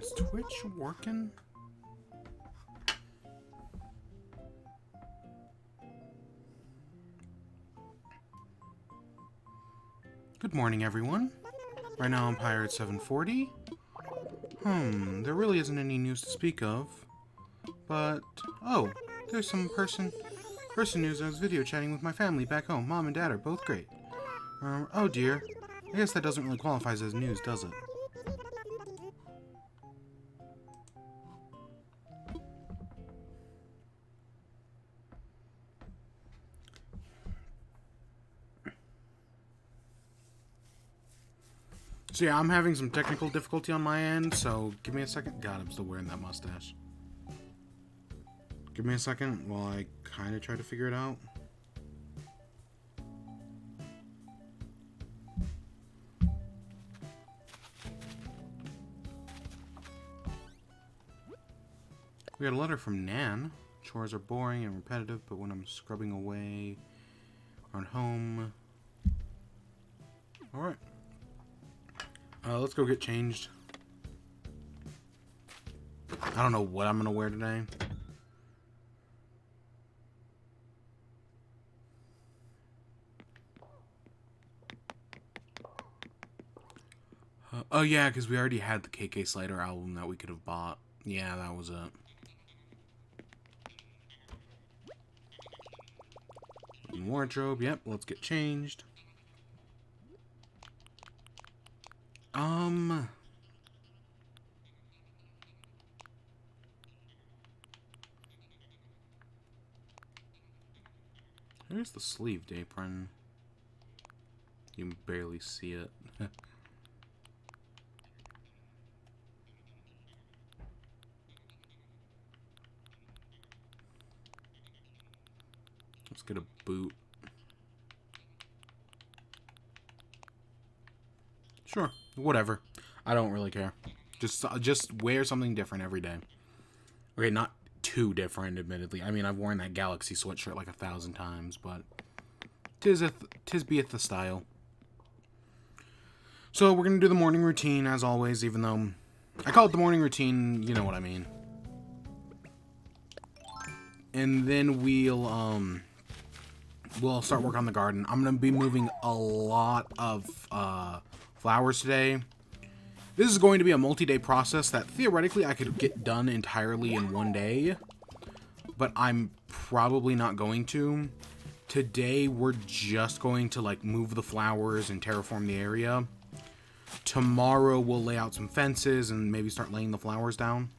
Is Twitch working? Good morning, everyone. Right now I'm Pirate 740. There really isn't any news to speak of. But, oh, there's some person news. I was video chatting with my family back home. Mom and Dad are both great. Oh dear. I guess that doesn't really qualify as news, does it? So yeah, I'm having some technical difficulty on my end, so give me a second. God, I'm still wearing that mustache. Give me a second while I kind of try to figure it out. We got a letter from Nan. Chores are boring and repetitive, but when I'm scrubbing away around home... Alright. Let's go get changed. I don't know what I'm gonna wear today. Oh yeah, because we already had the KK Slider album that we could have bought. Yeah, that was it. Wardrobe, yep, let's get changed. Here's the sleeved apron. You can barely see it. Let's get a boot. Sure, whatever. I don't really care. Just wear something different every day. Okay, not too different, admittedly. I mean, I've worn that Galaxy sweatshirt like 1,000 times, but tis beeth the style. So we're gonna do the morning routine as always, even though I call it the morning routine. You know what I mean. And then we'll start work on the garden. I'm gonna be moving a lot of flowers today. This is going to be a multi-day process that theoretically I could get done entirely in one day, but I'm probably not going to. Today we're just going to like move the flowers and terraform the area. Tomorrow we'll lay out some fences and maybe start laying the flowers down.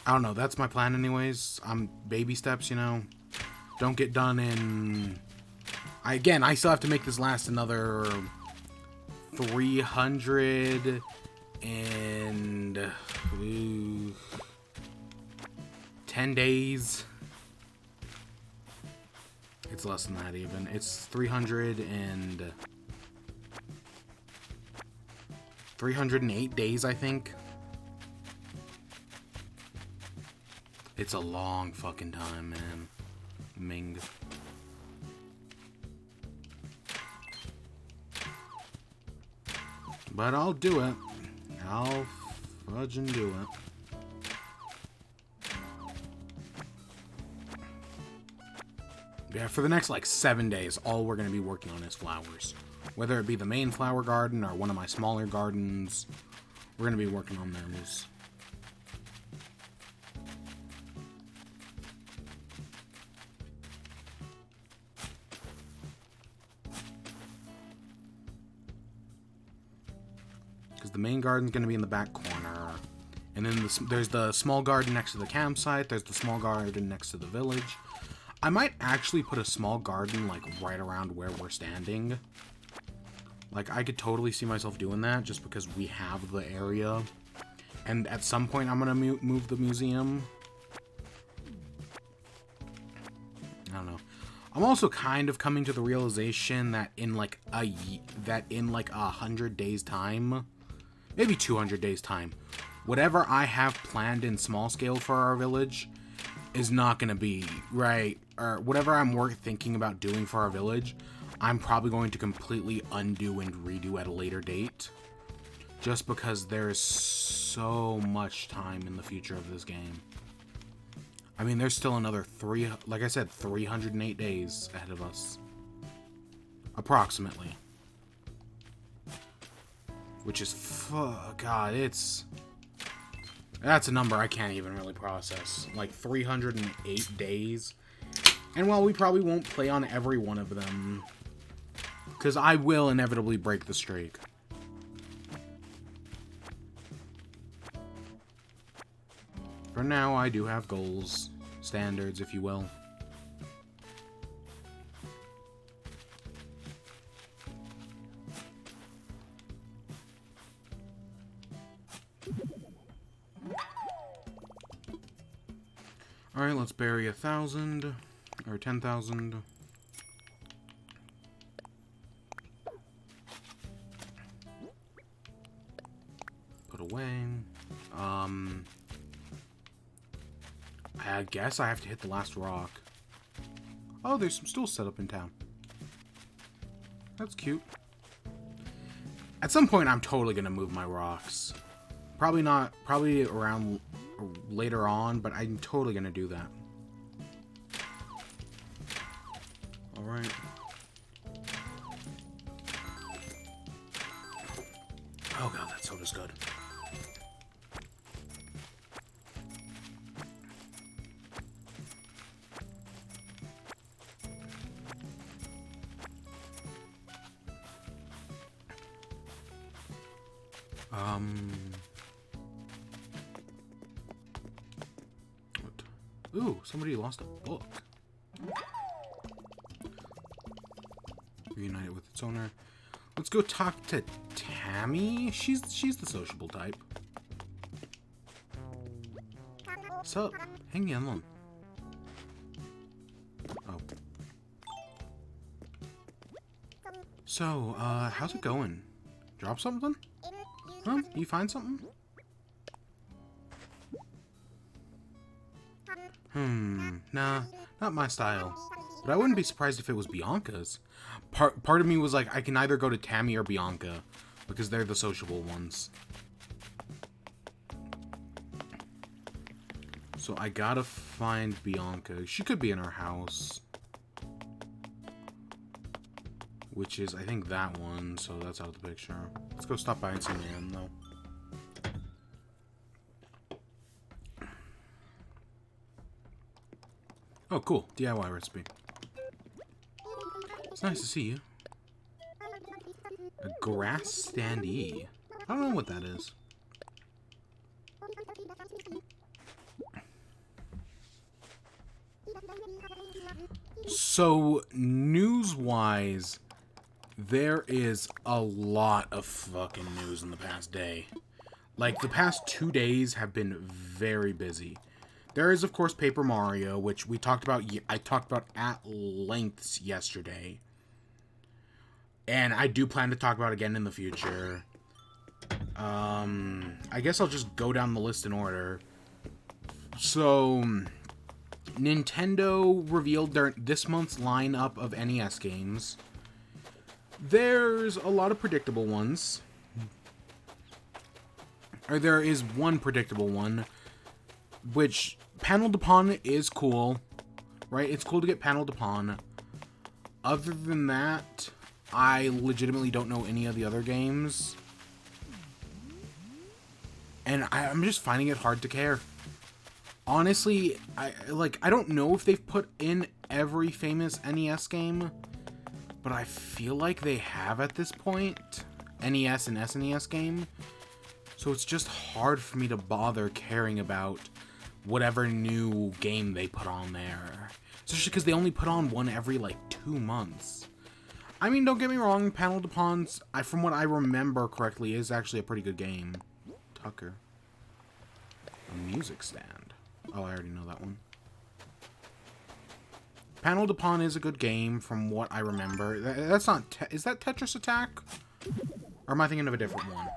I don't know, that's my plan anyways. Baby steps, you know. Don't get done in... I still have to make this last another 300 and 10 days. It's less than that even. It's 308 days, I think. It's a long fucking time, man. Ming. But I'll do it. I'll fudging do it. Yeah, for the next, like, 7 days, all we're going to be working on is flowers. Whether it be the main flower garden or one of my smaller gardens, we're going to be working on those. The main garden's going to be in the back corner. And then there's the small garden next to the campsite. There's the small garden next to the village. I might actually put a small garden, like, right around where we're standing. Like, I could totally see myself doing that just because we have the area. And at some point, I'm going to move the museum. I don't know. I'm also kind of coming to the realization that in, like, 100 days' time... Maybe 200 days' time. Whatever I have planned in small scale for our village is not going to be right. Or whatever I'm thinking about doing for our village, I'm probably going to completely undo and redo at a later date. just because there's so much time in the future of this game. I mean, there's still another like I said, 308 days ahead of us. Approximately. Which is, God, that's a number I can't even really process. Like, 308 days. And while we probably won't play on every one of them, because I will inevitably break the streak. For now, I do have goals. Standards, if you will. Alright, let's bury 1,000. Or 10,000. Put away. I guess I have to hit the last rock. Oh, there's some stools set up in town. That's cute. At some point, I'm totally gonna move my rocks. Probably around later on, but I'm totally gonna do that. Alright. Oh god, that soda's good. What? Ooh, somebody lost a book. Reunite it with its owner. Let's go talk to Tammy. She's the sociable type. What's up? Hang on. Oh. So, how's it going? Drop something? Huh? You find something? Nah, not my style. But I wouldn't be surprised if it was Bianca's. Part of me was like, I can either go to Tammy or Bianca, because they're the sociable ones. So I gotta find Bianca. She could be in our house. Which is, I think, that one, so that's out of the picture. Let's go stop by and see Nan, though. Oh, cool. DIY recipe. It's nice to see you. A grass standee. I don't know what that is. So, news-wise, there is a lot of fucking news in the past day. Like, the past 2 days have been very busy. There is, of course, Paper Mario, which we talked about. I talked about at length yesterday. And I do plan to talk about it again in the future. I guess I'll just go down the list in order. So, Nintendo revealed this month's lineup of NES games. There's a lot of predictable ones. Or there is one predictable one, which Panel upon is cool, right? It's cool to get paneled upon. Other than that, I legitimately don't know any of the other games. And I'm just finding it hard to care. Honestly, I don't know if they've put in every famous NES game, but I feel like they have at this point. NES and SNES game. So it's just hard for me to bother caring about whatever new game they put on there. Especially because they only put on one every, 2 months. I mean, don't get me wrong, Panel Upon's, from what I remember correctly, is actually a pretty good game. Tucker. A music stand. Oh, I already know that one. Panel Upon is a good game, from what I remember. That's not... is that Tetris Attack? Or am I thinking of a different one?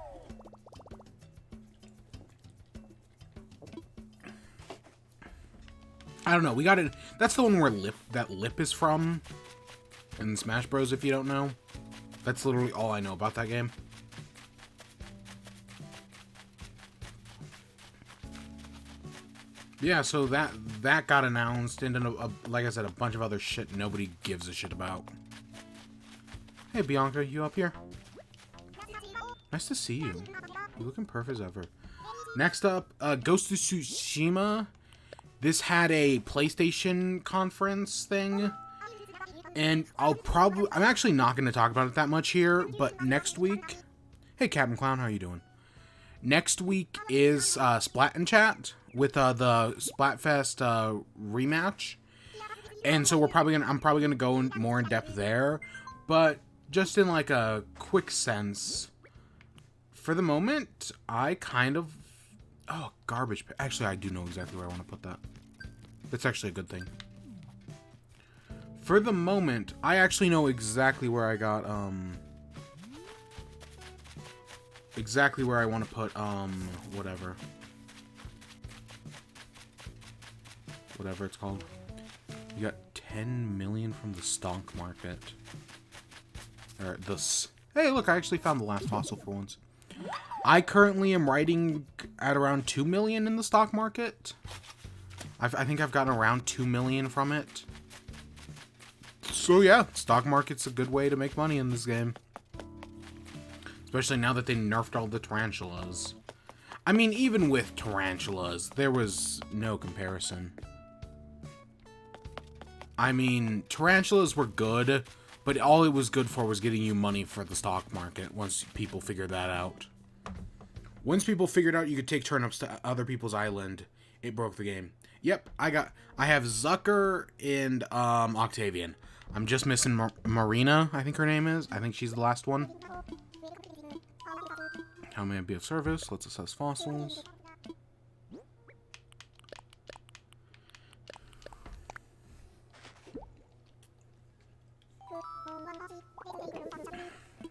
I don't know. We got it. That's the one where Lip is from. In Smash Bros. If you don't know. That's literally all I know about that game. Yeah, so that got announced, and then like I said, a bunch of other shit nobody gives a shit about. Hey, Bianca, you up here? Nice to see you. You're looking perfect as ever. Next up, Ghost of Tsushima. This had a PlayStation conference thing, and I'm actually not going to talk about it that much here, but next week... Hey, Captain Clown, how you doing? Next week is Splat and Chat with the Splatfest rematch, and so I'm probably gonna go more in depth there, but just in like a quick sense, for the moment, I kind of garbage. Actually, I do know exactly where I want to put that. That's actually a good thing. For the moment, I actually know exactly where I got exactly where I want to put whatever it's called. You got 10 million from the stock market. Or this. Hey, look, I actually found the last fossil for once. I currently am riding at around 2 million in the stock market. I think I've gotten around 2 million from it. So yeah, stock market's a good way to make money in this game. Especially now that they nerfed all the tarantulas. I mean, even with tarantulas, there was no comparison. I mean, tarantulas were good, but all it was good for was getting you money for the stock market once people figured that out. Once people figured out you could take turnips to other people's island, it broke the game. Yep, I have Zucker and Octavian. I'm just missing Marina, I think her name is. I think she's the last one. How may I be of service? Let's assess fossils.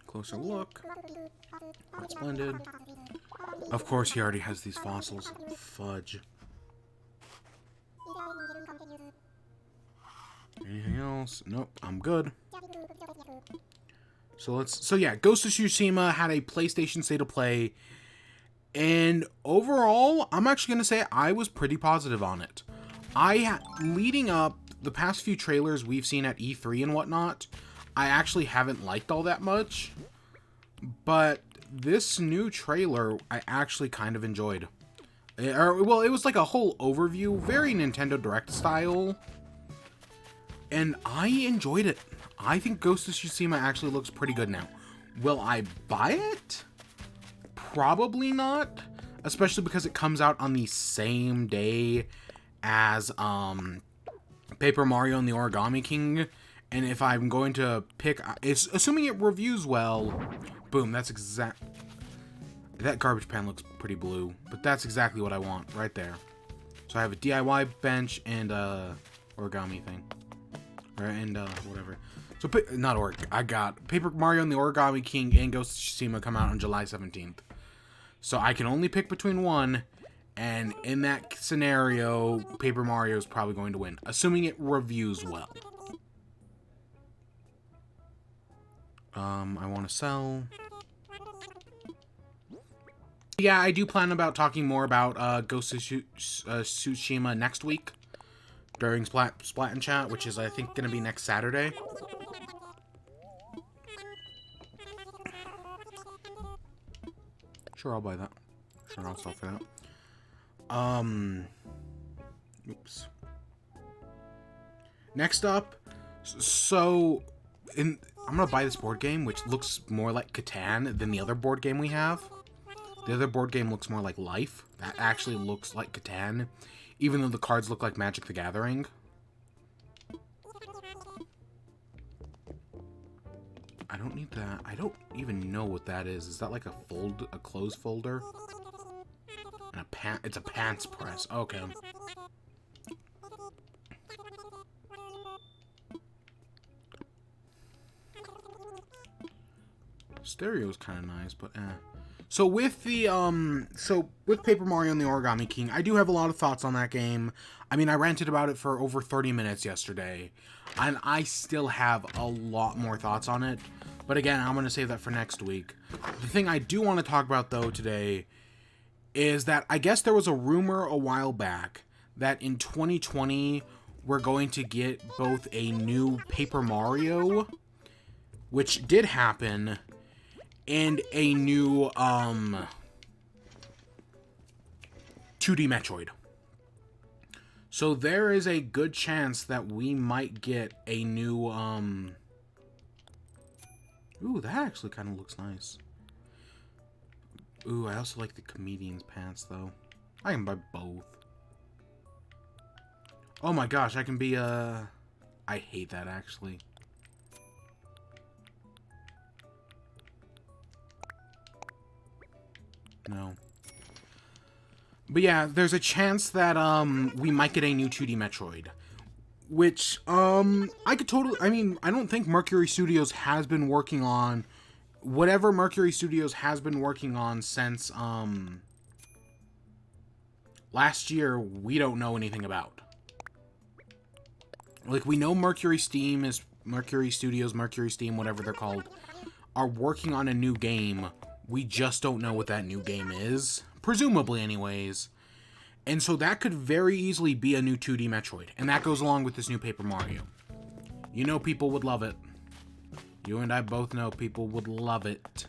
Closer look. Quite splendid. Of course, he already has these fossils. Fudge. Anything else? Nope, I'm good. So yeah, Ghost of Tsushima had a PlayStation State of Play, and overall, I'm actually gonna say I was pretty positive on it. Leading up, the past few trailers we've seen at E3 and whatnot, I actually haven't liked all that much, but this new trailer I actually kind of enjoyed. Well, it was like a whole overview, very Nintendo Direct style, and I enjoyed it. I think Ghost of Tsushima actually looks pretty good now. Will I buy it? Probably not, especially because it comes out on the same day as Paper Mario and the Origami King, and if I'm going to pick, assuming it reviews well, boom, that's exact. That garbage pan looks pretty blue, but that's exactly what I want right there. So I have a DIY bench and a origami thing, right? And whatever. So I got Paper Mario and the Origami King and Ghost of Tsushima come out on July 17th. So I can only pick between one, and in that scenario, Paper Mario is probably going to win, assuming it reviews well. I want to sell. Yeah, I do plan about talking more about Ghost of Tsushima next week during Splat and Chat, which is, I think, going to be next Saturday. Sure, I'll buy that. Sure, I'll sell for that. Oops. Next up, I'm gonna buy this board game, which looks more like Catan than the other board game we have. The other board game looks more like Life. That actually looks like Catan, even though the cards look like Magic the Gathering. I don't need that. I don't even know what that is. Is that like a clothes folder? And it's a pants press. Okay. Stereo's kind of nice, but eh. So with the with Paper Mario and the Origami King, I do have a lot of thoughts on that game. I mean, I ranted about it for over 30 minutes yesterday, and I still have a lot more thoughts on it. But again, I'm going to save that for next week. The thing I do want to talk about, though, today is that I guess there was a rumor a while back that in 2020 we're going to get both a new Paper Mario, which did happen, and a new 2D Metroid. So there is a good chance that we might get a new ooh, that actually kind of looks nice. Ooh, I also like the comedian's pants though. I can buy both. Oh my gosh, I can be I hate that actually. No. But yeah, there's a chance that we might get a new 2D Metroid. Which I could totally, I mean, I don't think Mercury Studios has been working on whatever Mercury Studios has been working on since last year, we don't know anything about. Like, we know Mercury Studios, Mercury Steam, whatever they're called, are working on a new game. We just don't know what that new game is. Presumably, anyways. And so that could very easily be a new 2D Metroid. And that goes along with this new Paper Mario. You know people would love it. You and I both know people would love it.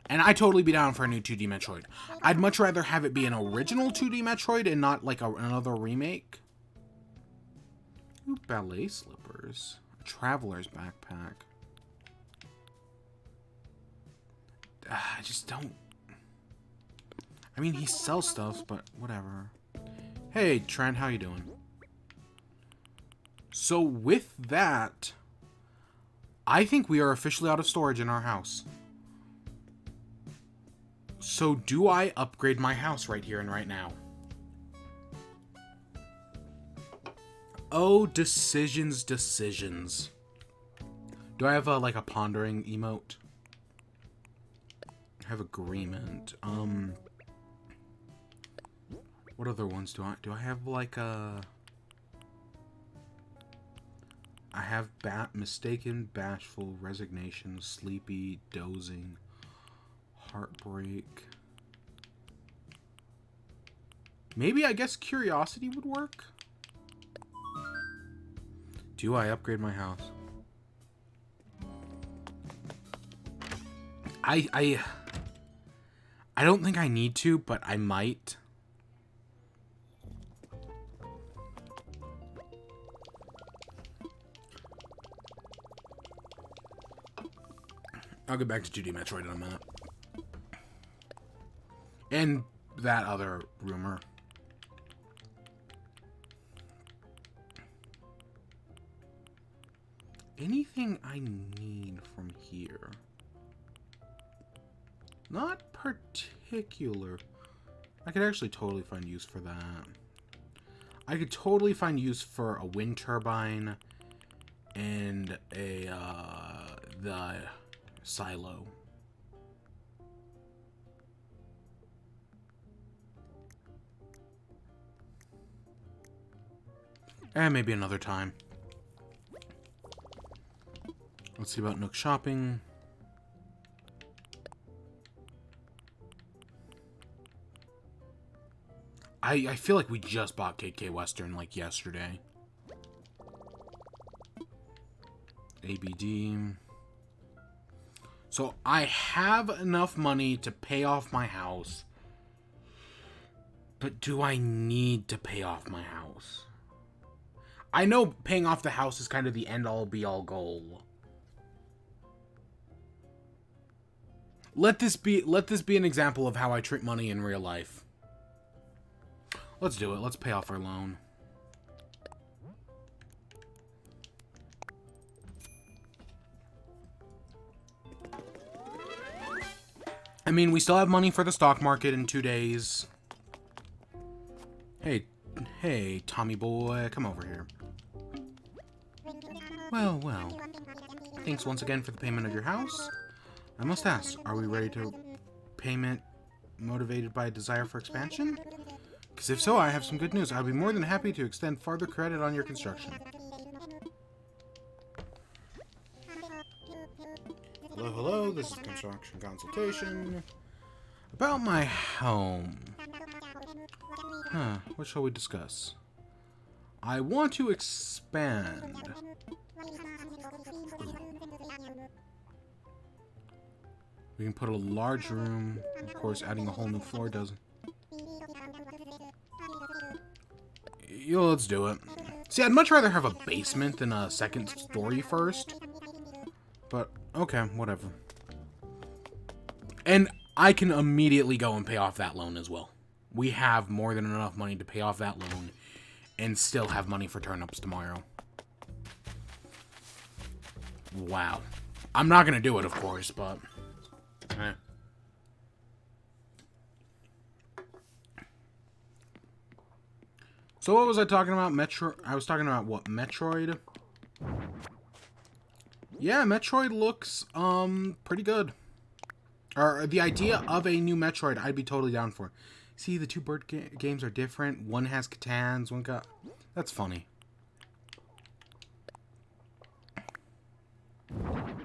And I'd totally be down for a new 2D Metroid. I'd much rather have it be an original 2D Metroid and not like another remake. Ooh, ballet slippers. A traveler's backpack. I just don't... I mean, he sells stuff, but whatever. Hey, Trent, how you doing? So with that, I think we are officially out of storage in our house. So do I upgrade my house right here and right now? Oh, decisions. Do I have like a pondering emote? I have agreement. What other ones do I have like a... I have mistaken, bashful, resignation, sleepy, dozing, heartbreak. Maybe I guess curiosity would work? Do I upgrade my house? I don't think I need to, but I might. I'll get back to 2D Metroid in a minute. And that other rumor. Anything I need from here? Not particular. I could actually totally find use for that. I could totally find use for a wind turbine and a the silo. And maybe another time. Let's see about Nook Shopping. I feel like we just bought KK Western like yesterday. ABD. So I have enough money to pay off my house. But do I need to pay off my house? I know paying off the house is kind of the end-all be-all goal. Let this be an example of how I treat money in real life. Let's do it. Let's pay off our loan. I mean, we still have money for the stock market in 2 days. Hey, Tommy boy, come over here. Well. Thanks once again for the payment of your house. I must ask, are we ready to payment motivated by a desire for expansion? Because if so, I have some good news. I'll be more than happy to extend farther credit on your construction. Hello, this is construction consultation. About my home. What shall we discuss? I want to expand. We can put a large room. Of course, adding a whole new floor doesn't. Yeah, let's do it. See, I'd much rather have a basement than a second story first. But, okay, whatever. And I can immediately go and pay off that loan as well. We have more than enough money to pay off that loan and still have money for turnips tomorrow. Wow. I'm not going to do it, of course, but... So what was I talking about? I was talking about what? Metroid? Yeah, Metroid looks, pretty good. Or the idea of a new Metroid, I'd be totally down for. See, the two bird games are different. One has Catans, one got... That's funny.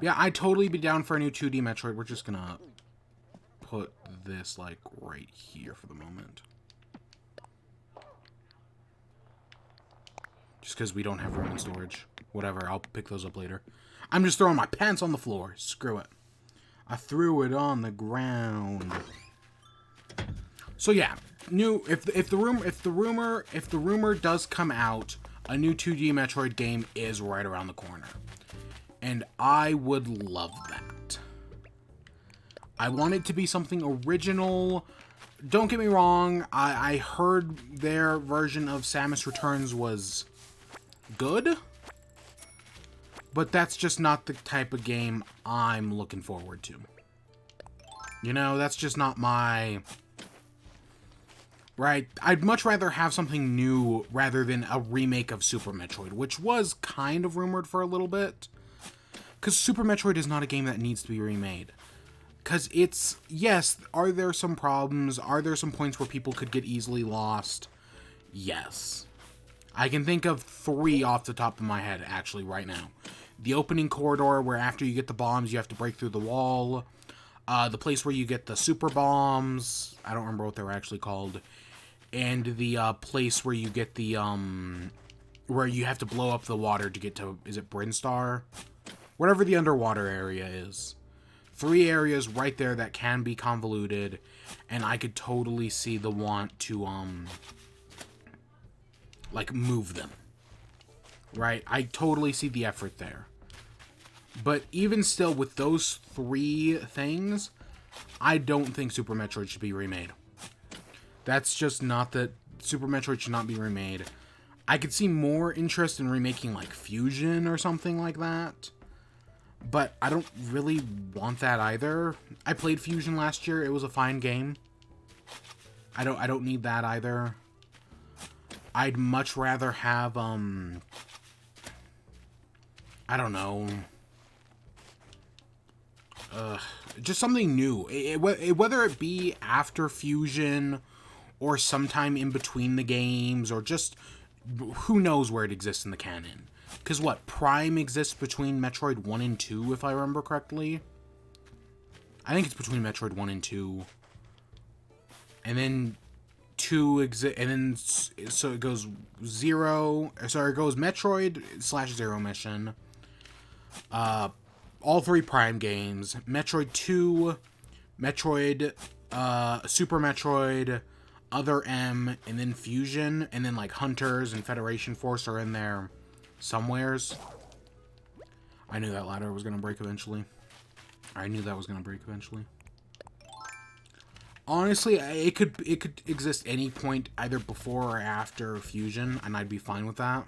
Yeah, I'd totally be down for a new 2D Metroid. We're just gonna put this, like, right here for the moment. Just because we don't have room in storage. Whatever, I'll pick those up later. I'm just throwing my pants on the floor. Screw it. I threw it on the ground. So yeah, if the rumor does come out, a new 2D Metroid game is right around the corner. And I would love that. I want it to be something original. Don't get me wrong, I heard their version of Samus Returns was good. But that's just not the type of game I'm looking forward to. You know, that's just not my... Right? I'd much rather have something new rather than a remake of Super Metroid, which was kind of rumored for a little bit. Because Super Metroid is not a game that needs to be remade. Because it's... Yes, are there some problems? Are there some points where people could get easily lost? Yes. I can think of 3 off the top of my head, actually, right now. The opening corridor, where after you get the bombs, you have to break through the wall. The place where you get the super bombs. I don't remember what they were actually called. And the place where you get the, where you have to blow up the water to get to, is it Brinstar? Whatever the underwater area is. 3 areas right there that can be convoluted. And I could totally see the want to, like, move them. Right? I totally see the effort there. But even still, with those 3 things, I don't think Super Metroid should be remade. That's just not that... Super Metroid should not be remade. I could see more interest in remaking, like, Fusion or something like that. But I don't really want that either. I played Fusion last year. It was a fine game. I don't need that either. I'd much rather have, I don't know... just something new. Whether it be after Fusion or sometime in between the games or just who knows where it exists in the canon. Because what, Prime exists between Metroid 1 and 2, if I remember correctly? I think it's between Metroid 1 and 2. And then 2 and then so it goes 0, sorry, it goes Metroid / Zero Mission. All 3 Prime games, Metroid 2, Metroid, Super Metroid, Other M, and then Fusion, and then like Hunters and Federation Force are in there somewheres. I knew that ladder was gonna break eventually. I knew that was gonna break eventually. Honestly, it could exist any point either before or after Fusion, and I'd be fine with that.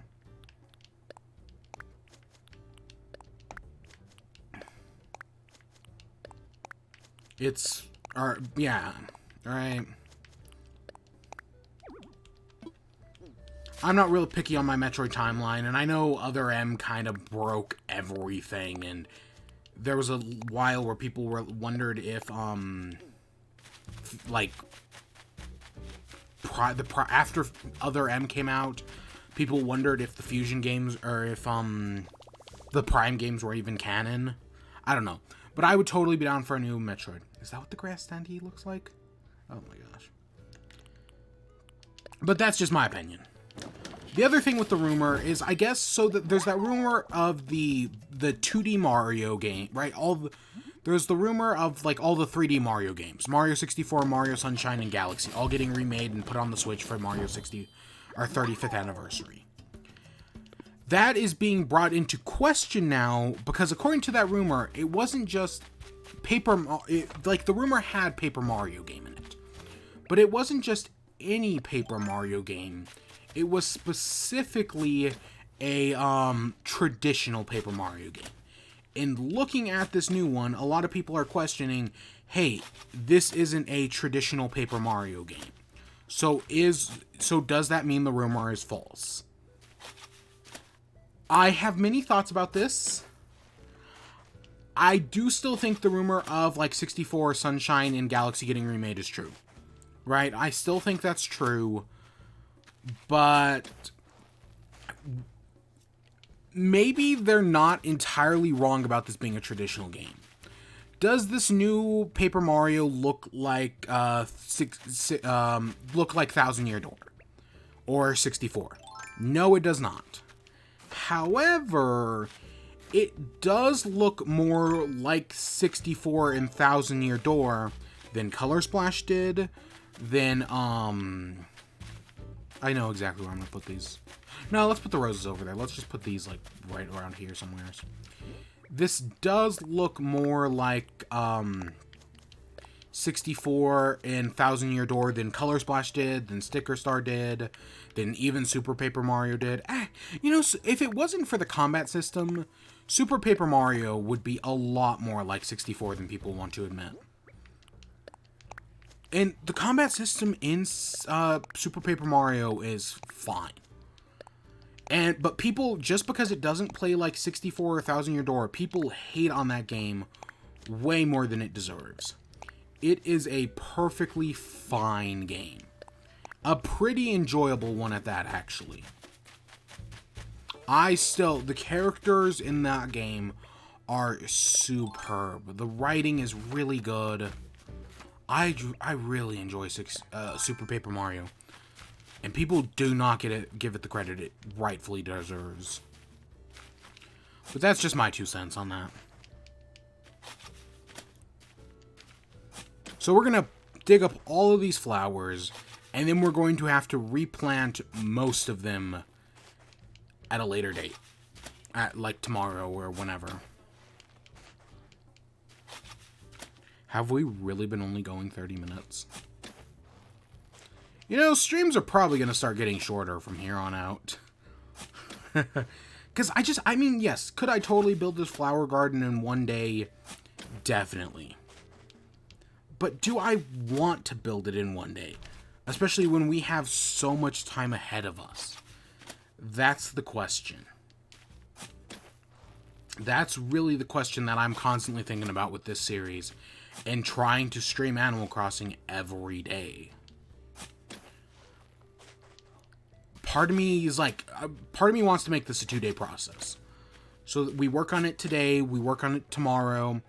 It's... yeah. Alright. I'm not real picky on my Metroid timeline, and I know Other M kind of broke everything, and there was a while where people wondered if, like, after Other M came out, people wondered if the Fusion games, or if, the Prime games were even canon. I don't know. But I would totally be down for a new Metroid. Is that what the grass standee looks like? Oh my gosh. But that's just my opinion. The other thing with the rumor is, I guess, so that there's that rumor of the 2D Mario game, right? There's the rumor of, like, all the 3D Mario games. Mario 64, Mario Sunshine, and Galaxy, all getting remade and put on the Switch for Mario 60, our 35th anniversary. That is being brought into question now, because according to that rumor, it wasn't just the rumor had Paper Mario game in it. But it wasn't just any Paper Mario game. It was specifically a traditional Paper Mario game. And looking at this new one, a lot of people are questioning, hey, this isn't a traditional Paper Mario game. So does that mean the rumor is false? I have many thoughts about this. I do still think the rumor of, like, 64, Sunshine, and Galaxy getting remade is true. Right? I still think that's true. But maybe they're not entirely wrong about this being a traditional game. Does this new Paper Mario look like Thousand Year Door or 64? No, it does not. However, it does look more like 64 and Thousand Year Door than Color Splash did, than I know exactly where I'm going to put these. No, let's put the roses over there. Let's just put these, like, right around here somewhere. This does look more like 64 and Thousand Year Door than Color Splash did, than Sticker Star did, than even Super Paper Mario did. If it wasn't for the combat system, Super Paper Mario would be a lot more like 64 than people want to admit. And the combat system in Super Paper Mario is fine. But people, just because it doesn't play like 64 or 1000 Year Door, people hate on that game way more than it deserves. It is a perfectly fine game. A pretty enjoyable one at that, actually. The characters in that game are superb. The writing is really good. I really enjoy Super Paper Mario. And people do not give it the credit it rightfully deserves. But that's just my 2 cents on that. So we're going to dig up all of these flowers, and then we're going to have to replant most of them at a later date. Like tomorrow or whenever. Have we really been only going 30 minutes? Streams are probably going to start getting shorter from here on out. Because yes, could I totally build this flower garden in one day? Definitely. But do I want to build it in one day? Especially when we have so much time ahead of us. That's the question. That's really the question that I'm constantly thinking about with this series. And trying to stream Animal Crossing every day. Part of me wants to make this a 2-day process. So we work on it today, we work on it tomorrow,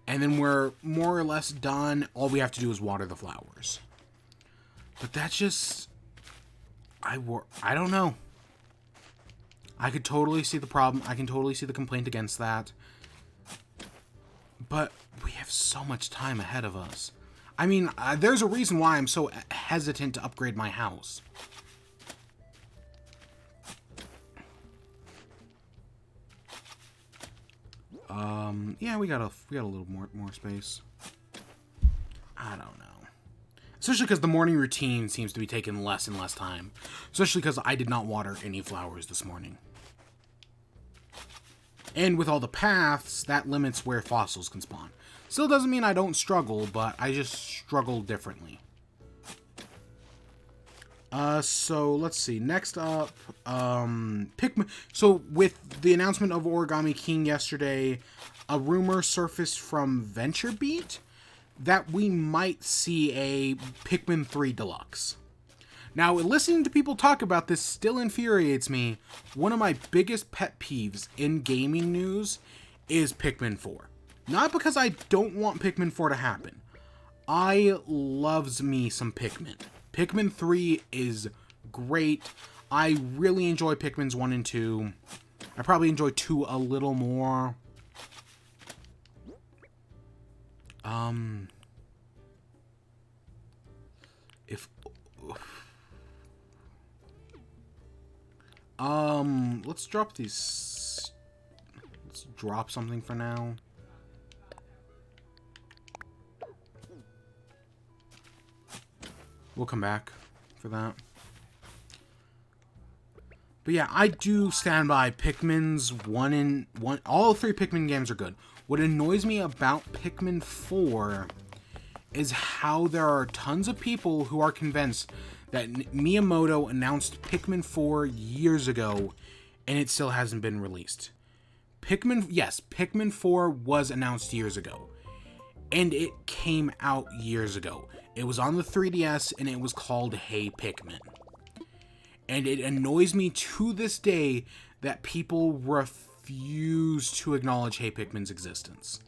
and then we're more or less done. All we have to do is water the flowers. But that's just... I don't know. I could totally see the problem. I can totally see the complaint against that. But we have so much time ahead of us. There's a reason why I'm so hesitant to upgrade my house. Yeah, we got a little more space. I don't know. Especially because the morning routine seems to be taking less and less time. Especially because I did not water any flowers this morning. And with all the paths, that limits where fossils can spawn. Still doesn't mean I don't struggle, but I just struggle differently. So let's see. Next up, Pikmin. So with the announcement of Origami King yesterday, a rumor surfaced from VentureBeat that we might see a Pikmin 3 Deluxe. Now, listening to people talk about this still infuriates me. One of my biggest pet peeves in gaming news is Pikmin 4. Not because I don't want Pikmin 4 to happen. I loves me some Pikmin. Pikmin 3 is great. I really enjoy Pikmin's 1 and 2. I probably enjoy 2 a little more. Let's drop these. Let's drop something for now. We'll come back for that. But yeah, I do stand by Pikmin's 1 and 1. All 3 Pikmin games are good. What annoys me about Pikmin 4 is how there are tons of people who are convinced that Miyamoto announced Pikmin 4 years ago and it still hasn't been released. Pikmin 4 was announced years ago and it came out years ago. It was on the 3DS and it was called Hey Pikmin. And it annoys me to this day that people refuse to acknowledge Hey Pikmin's existence.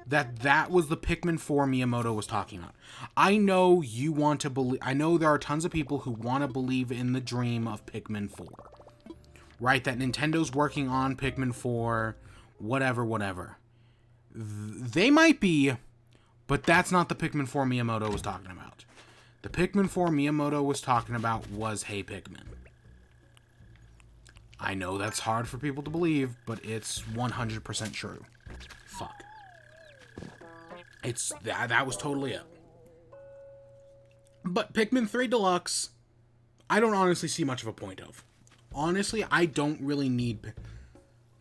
That was the Pikmin 4 Miyamoto was talking about. I know you want to believe... I know there are tons of people who want to believe in the dream of Pikmin 4. Right? That Nintendo's working on Pikmin 4. Whatever. They might be, but that's not the Pikmin 4 Miyamoto was talking about. The Pikmin 4 Miyamoto was talking about was Hey Pikmin. I know that's hard for people to believe, but it's 100% true. Fuck. It's that was totally it. But Pikmin 3 Deluxe, I don't honestly see much of a point of. Honestly, I don't really need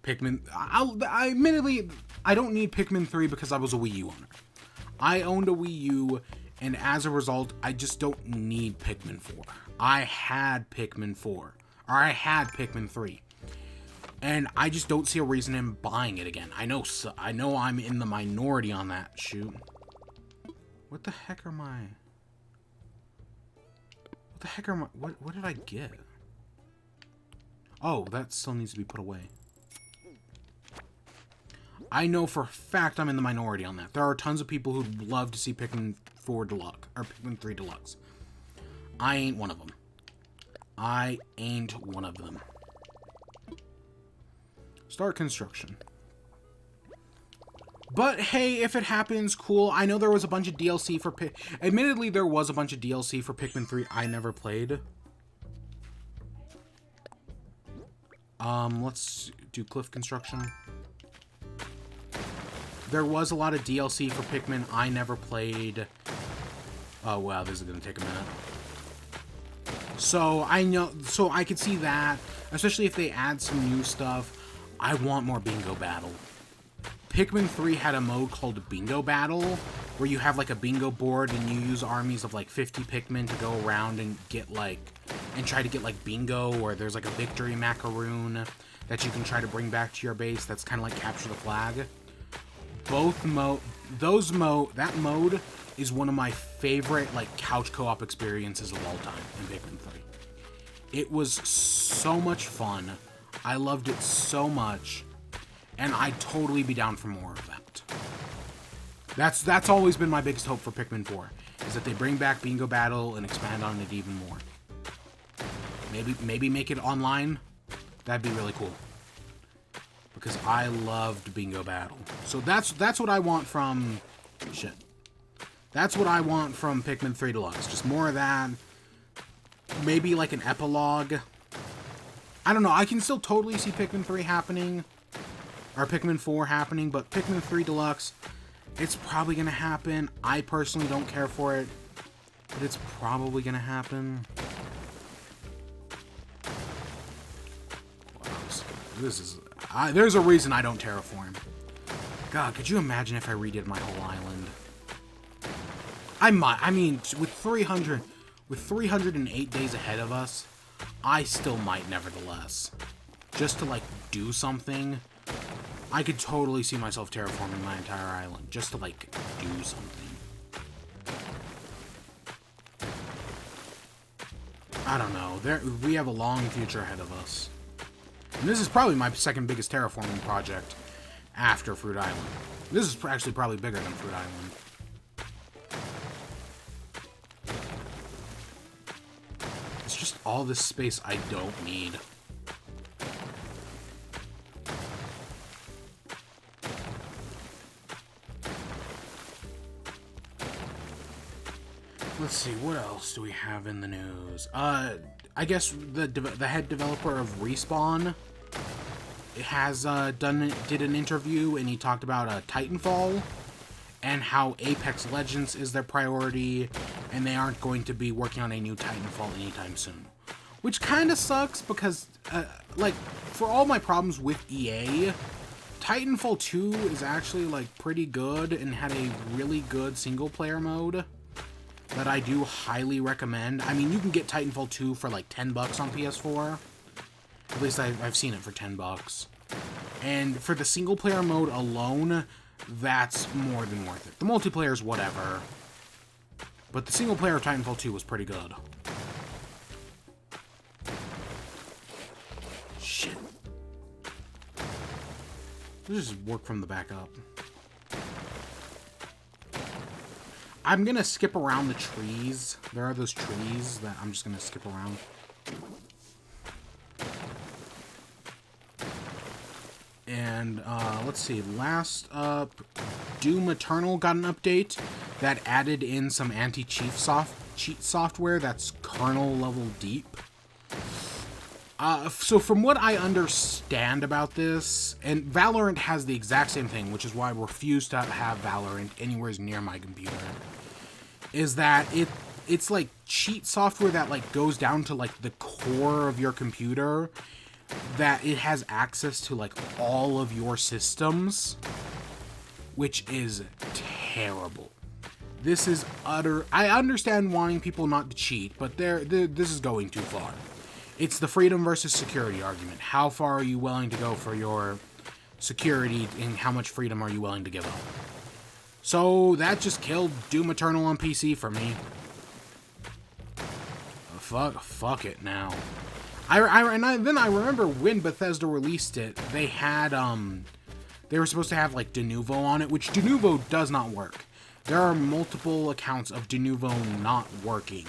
Pikmin. Admittedly, I don't need Pikmin 3 because I was a Wii U owner. I owned a Wii U, and as a result, I just don't need Pikmin 4. I had Pikmin 4. Or I had Pikmin 3. And I just don't see a reason in buying it again. I know I'm in the minority on that. Shoot. What the heck are my... What the heck are my... What did I get? Oh, that still needs to be put away. I know for a fact I'm in the minority on that. There are tons of people who'd love to see Pikmin 4 Deluxe. Or Pikmin 3 Deluxe. I ain't one of them. I ain't one of them. Start construction. But hey, if it happens, cool. I know there was a bunch of DLC for Admittedly, there was a bunch of DLC for Pikmin 3 I never played. Let's do cliff construction. There was a lot of DLC for Pikmin I never played. Oh wow, this is gonna take a minute. So I could see that, especially if they add some new stuff. I want more Bingo Battle. Pikmin 3 had a mode called Bingo Battle, where you have like a bingo board and you use armies of like 50 Pikmin to go around and get like, and try to get like bingo, or there's like a victory macaroon that you can try to bring back to your base. That's kind of like capture the flag. That mode is one of my favorite like couch co-op experiences of all time in Pikmin 3. It was so much fun. I loved it so much, and I'd totally be down for more of that. That's always been my biggest hope for Pikmin 4, is that they bring back Bingo Battle and expand on it even more. Maybe make it online. That'd be really cool. Because I loved Bingo Battle. So that's what I want from... Shit. That's what I want from Pikmin 3 Deluxe. Just more of that. Maybe like an epilogue. I don't know. I can still totally see Pikmin 3 happening. Or Pikmin 4 happening. But Pikmin 3 Deluxe, it's probably going to happen. I personally don't care for it. But it's probably going to happen. Wow, this is... there's a reason I don't terraform. God, could you imagine if I redid my whole island? I might. I mean, with 308 days ahead of us, I still might nevertheless. Just to, like, do something. I could totally see myself terraforming my entire island. Just to, like, do something. I don't know. We have a long future ahead of us. And this is probably my second biggest terraforming project after Fruit Island. This is actually probably bigger than Fruit Island. It's just all this space I don't need. Let's see, what else do we have in the news? I guess the head developer of Respawn has did an interview, and he talked about Titanfall and how Apex Legends is their priority, and they aren't going to be working on a new Titanfall anytime soon. Which kind of sucks because, like, for all my problems with EA, Titanfall 2 is actually, like, pretty good and had a really good single-player mode that I do highly recommend. I mean, you can get Titanfall 2 for, like, $10 on PS4. At least I've seen it for $10. And for the single-player mode alone, that's more than worth it. The multiplayer's whatever. But the single-player of Titanfall 2 was pretty good. Shit. Let's just work from the back up. I'm gonna skip around the trees. There are those trees that I'm just gonna skip around. And, let's see, last up, Doom Eternal got an update that added in some anti-cheat software that's kernel level deep. So from what I understand about this, and Valorant has the exact same thing, which is why I refuse to have Valorant anywhere near my computer, is that it's like cheat software that like goes down to like the core of your computer, that it has access to like all of your systems, which is terrible. This is utter. I understand wanting people not to cheat, but this is going too far. It's the freedom versus security argument. How far are you willing to go for your security, and how much freedom are you willing to give up? So that just killed Doom Eternal on PC for me. Fuck it now. Then I remember when Bethesda released it, they had, they were supposed to have, like, Denuvo on it, which Denuvo does not work. There are multiple accounts of Denuvo not working.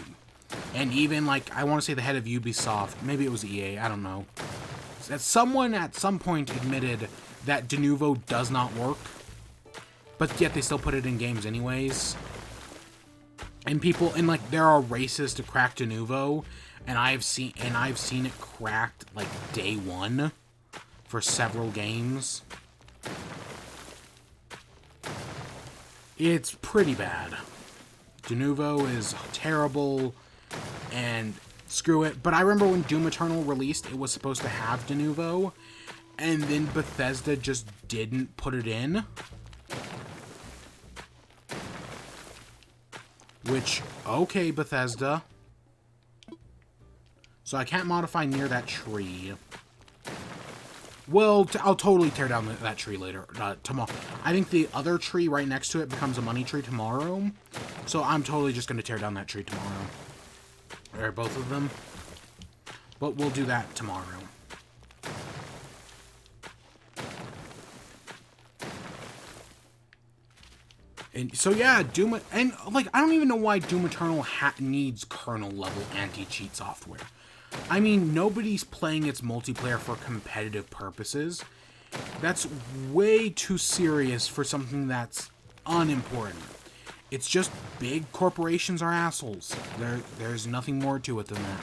And even, like, I want to say the head of Ubisoft, maybe it was EA, I don't know. Someone at some point admitted that Denuvo does not work, but yet they still put it in games anyways. And people, and, like, there are races to crack Denuvo, and I've seen it cracked like day one for several games. It's pretty bad. Denuvo is terrible, and screw it. But I remember when Doom Eternal released, it was supposed to have Denuvo, and then Bethesda just didn't put it in. Which, okay, Bethesda. So I can't modify near that tree. Well, I'll totally tear down that tree later, tomorrow. I think the other tree right next to it becomes a money tree tomorrow. So I'm totally just going to tear down that tree tomorrow. Or both of them. But we'll do that tomorrow. And so yeah, Doom, and like, I don't even know why Doom Eternal needs kernel level anti-cheat software. I mean, nobody's playing its multiplayer for competitive purposes. That's way too serious for something that's unimportant. It's just big corporations are assholes. There's nothing more to it than that.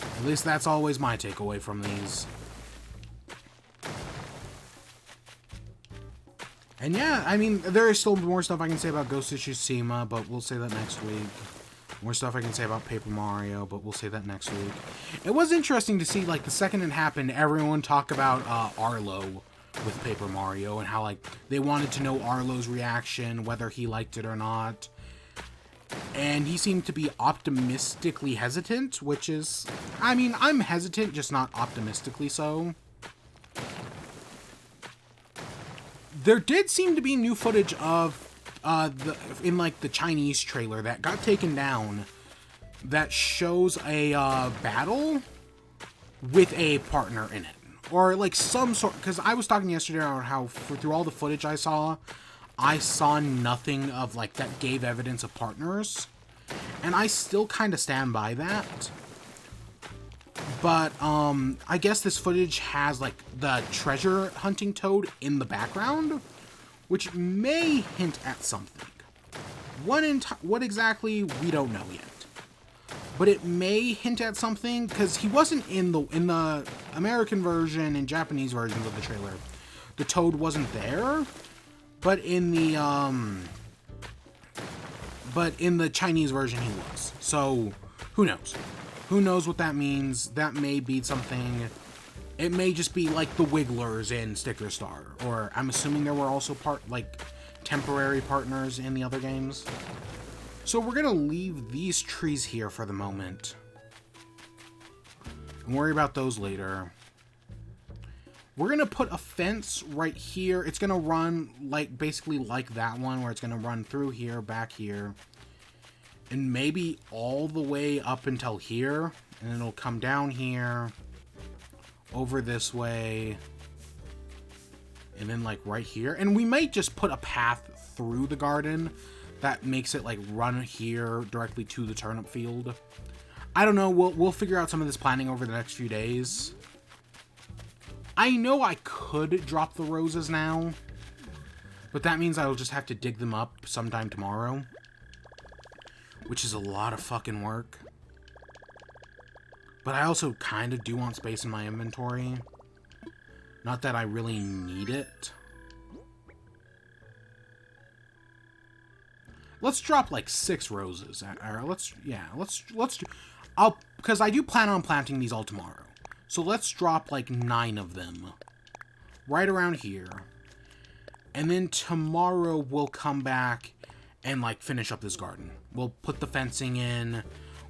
At least that's always my takeaway from these. And yeah, I mean, there is still more stuff I can say about Ghost of Tsushima, but we'll say that next week. More stuff I can say about Paper Mario, but we'll say that next week. It was interesting to see, like, the second it happened, everyone talk about Arlo with Paper Mario, and how, like, they wanted to know Arlo's reaction, whether he liked it or not. And he seemed to be optimistically hesitant, which is, I mean, I'm hesitant, just not optimistically so. There did seem to be new footage of in like the Chinese trailer that got taken down that shows a battle with a partner in it, or like some sort, because I was talking yesterday about how through all the footage I saw nothing of like that gave evidence of partners, And I still kind of stand by that. But, I guess this footage has, like, the treasure hunting toad in the background, which may hint at something. What exactly, we don't know yet. But it may hint at something, because he wasn't in the American version and Japanese versions of the trailer. The toad wasn't there, but in the Chinese version he was. So, who knows? Who knows what that means? That may be something. It may just be like the Wigglers in Sticker Star, or I'm assuming there were also temporary partners in the other games. So we're gonna leave these trees here for the moment and worry about those later. We're gonna put a fence right here. It's gonna run basically like that one, where it's gonna run through here, back here, and maybe all the way up until here, and then it'll come down here, over this way, and then like right here. And we might just put a path through the garden that makes it like run here directly to the turnip field. I don't know. We'll figure out some of this planning over the next few days. I know I could drop the roses now, but that means I'll just have to dig them up sometime tomorrow, which is a lot of fucking work. But I also kind of do want space in my inventory. Not that I really need it. Let's drop like 6 roses. Or because I do plan on planting these all tomorrow. So let's drop like 9 of them right around here. And then tomorrow we'll come back and like finish up this garden. We'll put the fencing in.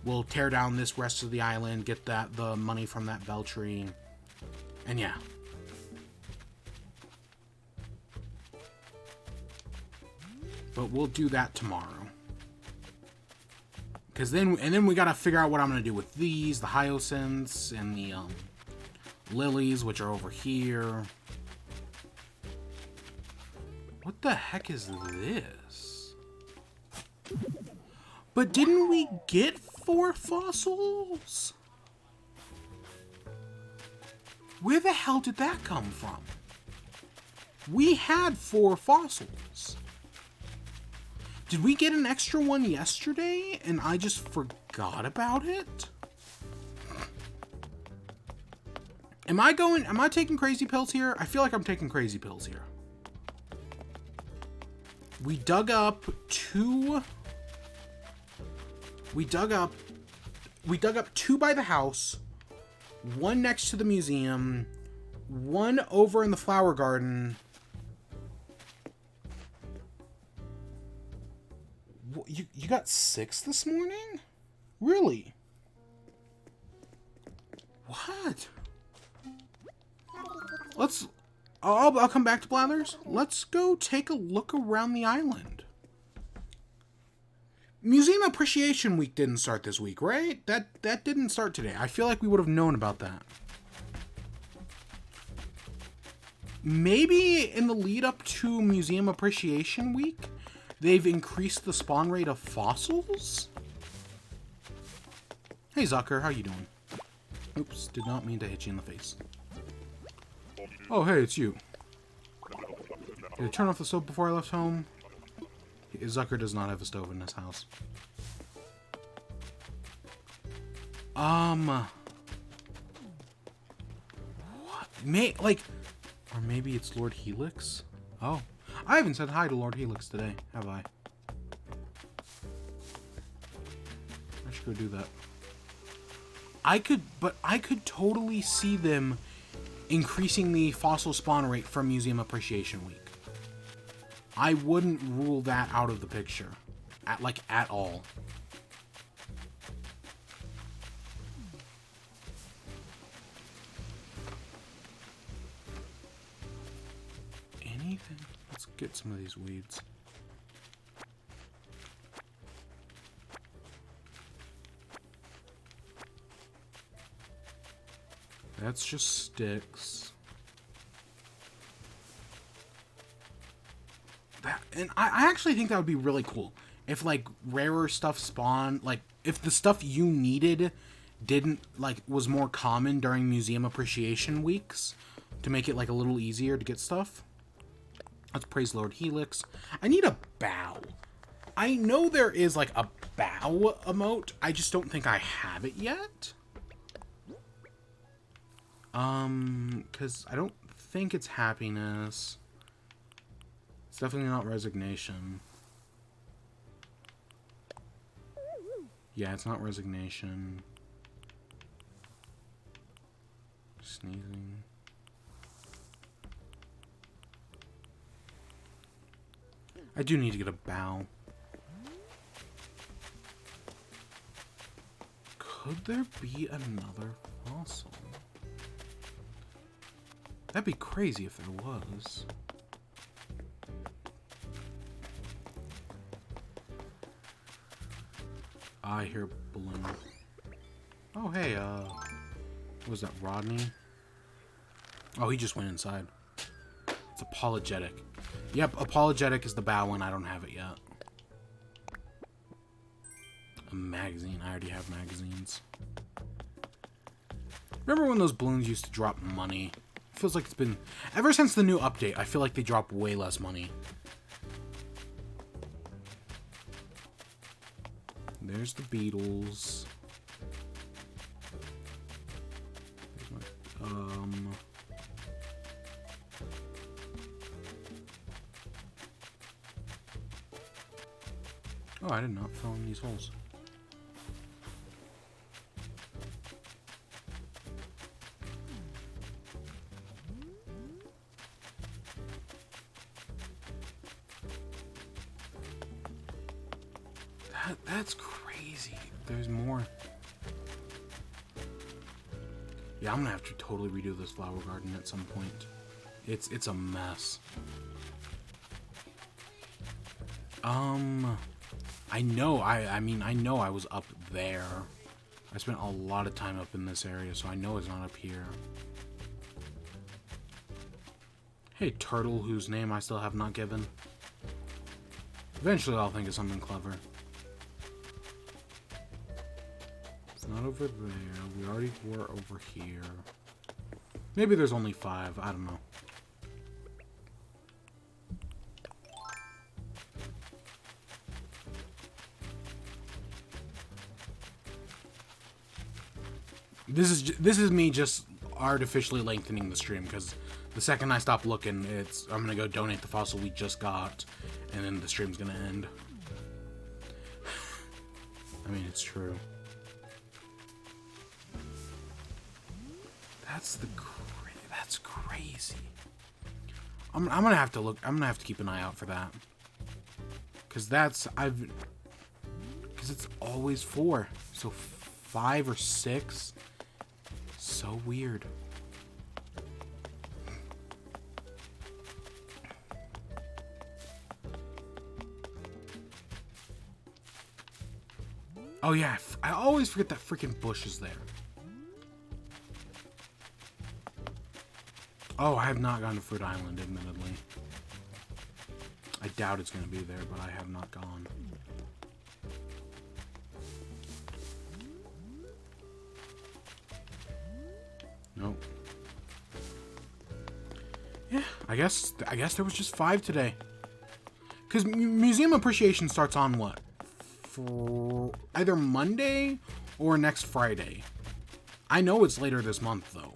We'll tear down this rest of the island, get the money from that bell tree. And yeah. But we'll do that tomorrow. And then we gotta figure out what I'm gonna do with these, the hyacinths and the lilies, which are over here. What the heck is this? But didn't we get 4 fossils? Where the hell did that come from? We had 4 fossils. Did we get an extra one yesterday and I just forgot about it? Am I taking crazy pills here? I feel like I'm taking crazy pills here. We dug up 2 by the house, 1 next to the museum, 1 over in the flower garden. You got 6 this morning? Really? What? I'll come back to Blathers. Let's go take a look around the island. Museum Appreciation Week didn't start this week, right? That didn't start today. I feel like we would have known about that. Maybe in the lead up to Museum Appreciation Week, they've increased the spawn rate of fossils? Hey Zucker, how you doing? Oops, did not mean to hit you in the face. Oh hey, it's you. Did I turn off the stove before I left home? Zucker does not have a stove in his house. What? Or maybe it's Lord Helix? Oh. I haven't said hi to Lord Helix today, have I? I should go do that. I could totally see them increasing the fossil spawn rate for Museum Appreciation Week. I wouldn't rule that out of the picture. At all. Anything? Let's get some of these weeds. That's just sticks. And I actually think that would be really cool. if like rarer stuff spawned, like if the stuff you needed didn't like was more common during museum appreciation weeks to make it like a little easier to get stuff. Let's praise Lord Helix. I need a bow. I know there is like a bow emote. I just don't think I have it yet. Because I don't think it's happiness. It's definitely not resignation. Yeah, it's not resignation. Sneezing. I do need to get a bow. Could there be another fossil? That'd be crazy if there was. I hear balloon. Oh, hey, what was that, Rodney? Oh, he just went inside. It's apologetic. Yep, apologetic is the bow one. I don't have it yet. A magazine. I already have magazines. Remember when those balloons used to drop money? It feels like it's been... Ever since the new update, I feel like they drop way less money. There's the Beatles. Oh, I did not fill in these holes. That's crazy. There's more. Yeah, I'm gonna have to totally redo this flower garden at some point. It's a mess. I know, I mean, I know I was up there. I spent a lot of time up in this area, so I know it's not up here. Hey, turtle, whose name I still have not given. Eventually I'll think of something clever. It's not over there. We already were over here. Maybe there's only 5. I don't know. This is me just artificially lengthening the stream, because the second I stop looking, I'm gonna go donate the fossil we just got, and then the stream's gonna end. I mean, it's true. That's crazy. I'm gonna have to look. I'm gonna have to keep an eye out for that, because it's always 4, so 5 or 6. So weird. Oh yeah, I always forget that freaking bush is there. Oh, I have not gone to Fruit Island, admittedly. I doubt it's going to be there, but I have not gone. Nope. Yeah, I guess there was just 5 today. Because Museum Appreciation starts on what? For either Monday or next Friday. I know it's later this month though.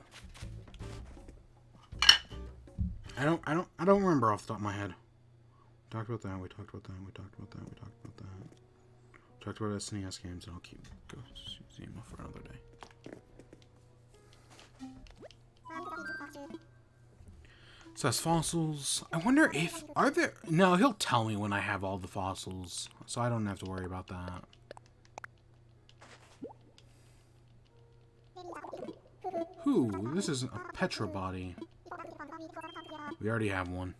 I don't remember off the top of my head. We talked about that. We talked about that. We talked about that. We talked about that. We talked about SNES games, and I'll keep Museum for another day. So that's fossils. I wonder if... Are there... No, he'll tell me when I have all the fossils. So I don't have to worry about that. Who? This is a Petra body. We already have one.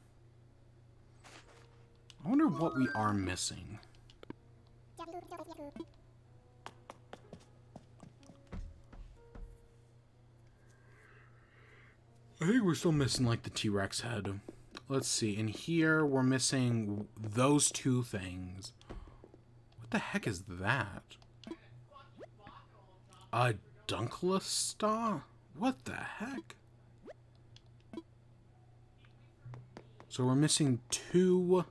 I wonder what we are missing. I think we're still missing, like, the T-Rex head. Let's see. In here, we're missing those 2 things. What the heck is that? A Dunklesta? What the heck? So we're missing 2.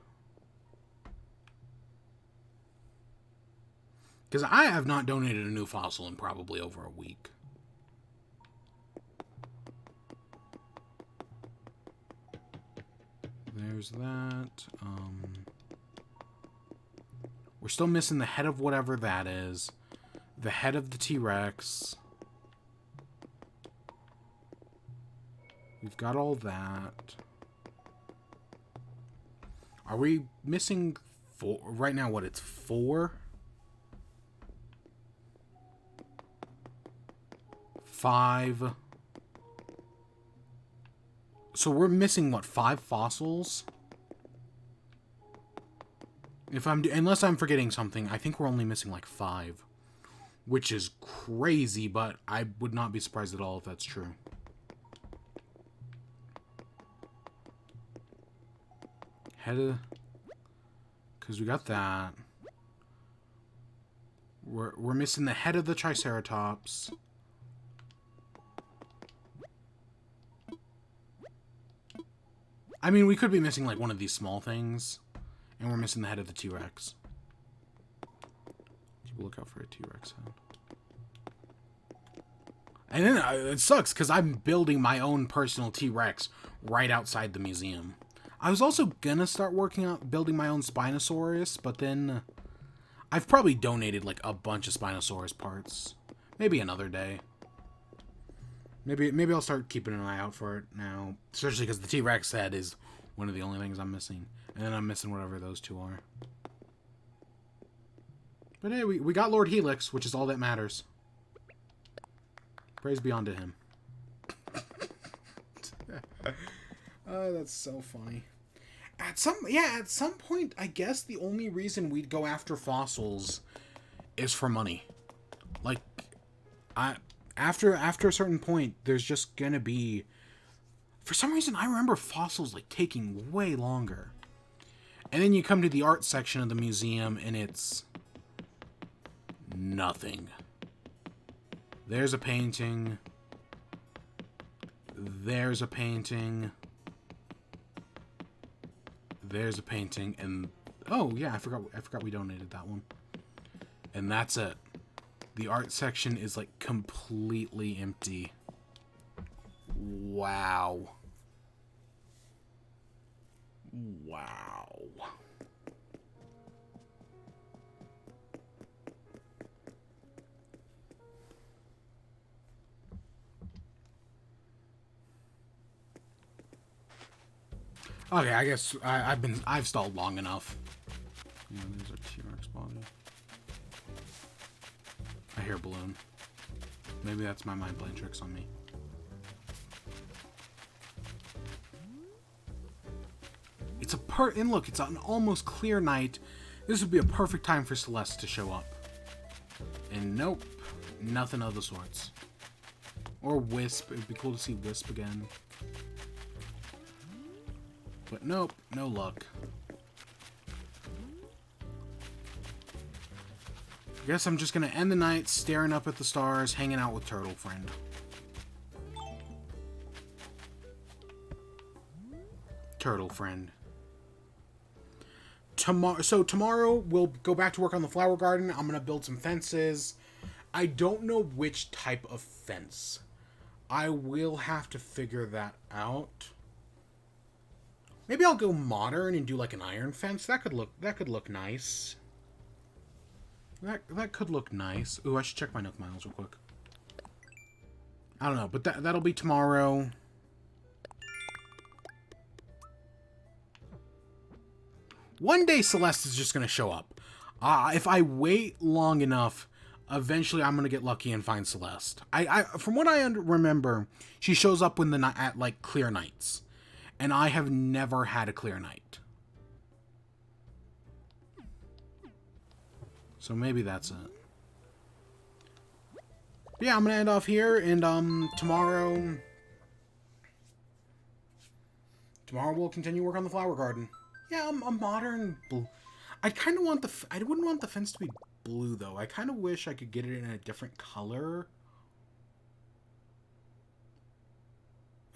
Because I have not donated a new fossil in probably over a week. There's that. We're still missing the head of whatever that is. The head of the T-Rex. We've got all that. Are we missing 4? Right now, what, it's 4? 5. So we're missing, what, 5 fossils? Unless I'm forgetting something, I think we're only missing like 5. Which is crazy, but I would not be surprised at all if that's true. Because we got that. We're missing the head of the Triceratops. I mean, we could be missing like one of these small things. And we're missing the head of the T-Rex. Keep a lookout for a T-Rex head. And then it sucks because I'm building my own personal T-Rex right outside the museum. I was also gonna start working on building my own Spinosaurus, but then I've probably donated like a bunch of Spinosaurus parts. Maybe another day. Maybe I'll start keeping an eye out for it now, especially because the T-Rex head is one of the only things I'm missing, and then I'm missing whatever those 2 are. But hey, we got Lord Helix, which is all that matters. Praise be unto him. Oh, that's so funny. At some point, I guess the only reason we'd go after fossils is for money. Like, after a certain point, there's just gonna be... For some reason, I remember fossils, like, taking way longer. And then you come to the art section of the museum, and it's... nothing. There's a painting. There's a painting. There's a painting, and... oh, yeah, I forgot we donated that one. And that's it. The art section is, like, completely empty. Wow. Wow. Okay, I guess I've stalled long enough. Yeah, there's a T-Rex body. I hear a balloon. Maybe that's my mind playing tricks on me. It's and look, it's an almost clear night. This would be a perfect time for Celeste to show up. And nope, nothing of the sorts. Or Wisp. It would be cool to see Wisp again. But nope, no luck. I guess I'm just gonna end the night staring up at the stars, hanging out with Turtle Friend. Turtle Friend. Tomorrow we'll go back to work on the flower garden. I'm gonna build some fences. I don't know which type of fence. I will have to figure that out. Maybe I'll go modern and do like an iron fence. That could look nice. That could look nice. Ooh, I should check my Nook Miles real quick. I don't know, but that'll be tomorrow. One day Celeste is just gonna show up. If I wait long enough, eventually I'm gonna get lucky and find Celeste. From what I remember, she shows up at like clear nights. And I have never had a clear night. So maybe that's it. But yeah, I'm gonna end off here, and tomorrow we'll continue work on the flower garden. Yeah, a modern I kind of want I wouldn't want the fence to be blue, though. I kind of wish I could get it in a different color.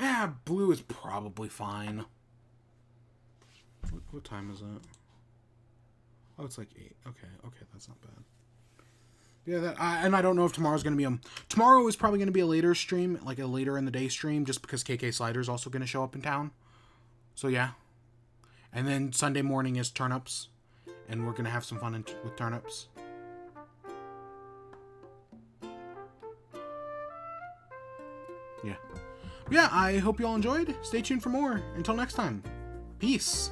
Yeah, blue is probably fine. What time is it? Oh, it's like 8. Okay, that's not bad. Yeah, and I don't know if tomorrow's going to be tomorrow is probably going to be a later stream, like a later in the day stream, just because KK Slider's also going to show up in town. So yeah. And then Sunday morning is turnips, and we're going to have some fun with turnips. Yeah. Yeah, I hope you all enjoyed. Stay tuned for more. Until next time. Peace.